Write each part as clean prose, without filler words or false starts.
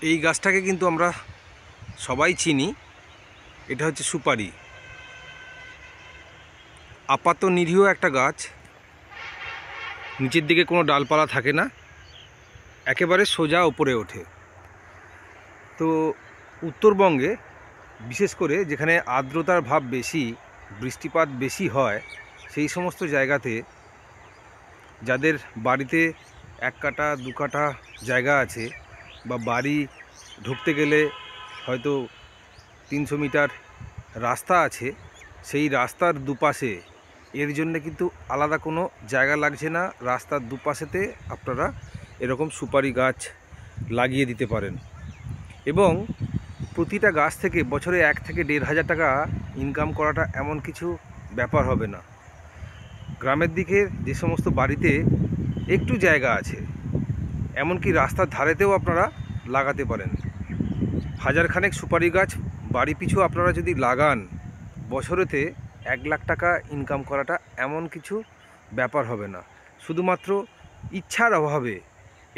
এই গাছটাকে কিন্তু আমরা সবাই চিনি। এটা হচ্ছে সুপারি। আপাত নিরীহ একটা গাছ, নিচের দিকে কোনো ডালপালা থাকে না, একেবারে সোজা ওপরে ওঠে। তো উত্তরবঙ্গে বিশেষ করে যেখানে আর্দ্রতার ভাব বেশি, বৃষ্টিপাত বেশি হয়, সেই সমস্ত জায়গাতে যাদের বাড়িতে 1 কাঠা 2 কাঠা জায়গা আছে বা বাড়ি ঢুকতে গেলে হয়তো 300 মিটার রাস্তা আছে, সেই রাস্তার দুপাশে এর জন্য কিন্তু আলাদা কোনো জায়গা লাগছে না। রাস্তার দুপাশেতে আপনারা এরকম সুপারি গাছ লাগিয়ে দিতে পারেন এবং প্রতিটা গাছ থেকে বছরে 1 থেকে 1,500 টাকা ইনকাম করাটা এমন কিছু ব্যাপার হবে না। গ্রামের দিকে যে সমস্ত বাড়িতে একটু জায়গা আছে, এমনকি রাস্তার ধারেতেও আপনারা লাগাতে পারেন। 1000 খানেক সুপারি গাছ বাড়ি পিছু আপনারা যদি লাগান, বছরেতে 1 লাখ টাকা ইনকাম করাটা এমন কিছু ব্যাপার হবে না। শুধুমাত্র ইচ্ছার অভাবে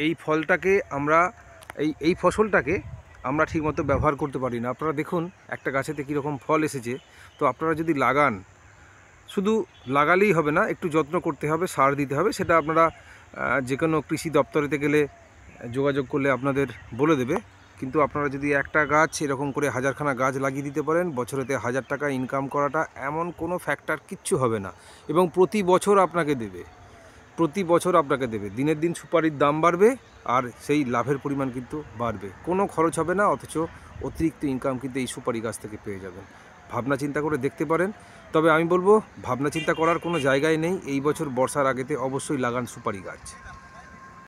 এই ফলটাকে আমরা এই ফসলটাকে আমরা ঠিকমতো ব্যবহার করতে পারি না। আপনারা দেখুন একটা গাছেতে কীরকম ফল এসেছে। তো আপনারা যদি লাগান, শুধু লাগালেই হবে না, একটু যত্ন করতে হবে, সার দিতে হবে। সেটা আপনারা যে কোনো কৃষি দপ্তরেতে গেলে যোগাযোগ করলে আপনাদের বলে দেবে। কিন্তু আপনারা যদি একটা গাছ এরকম করে 1000 খানা গাছ লাগিয়ে দিতে পারেন, বছরেতে 1000 টাকা ইনকাম করাটা এমন কোনো ফ্যাক্টর কিচ্ছু হবে না। এবং প্রতি বছর আপনাকে দেবে। দিনের দিন সুপারির দাম বাড়বে আর সেই লাভের পরিমাণ কিন্তু বাড়বে। কোনো খরচ হবে না, অথচ অতিরিক্ত ইনকাম কিন্তু এই সুপারি গাছ থেকে পেয়ে যাবেন। ভাবনা চিন্তা করে দেখতে পারেন। তবে আমি বলবো, ভাবনা চিন্তা করার কোনো জায়গায় নেই। এই বছর বর্ষার আগেতে অবশ্যই লাগান সুপারি গাছ।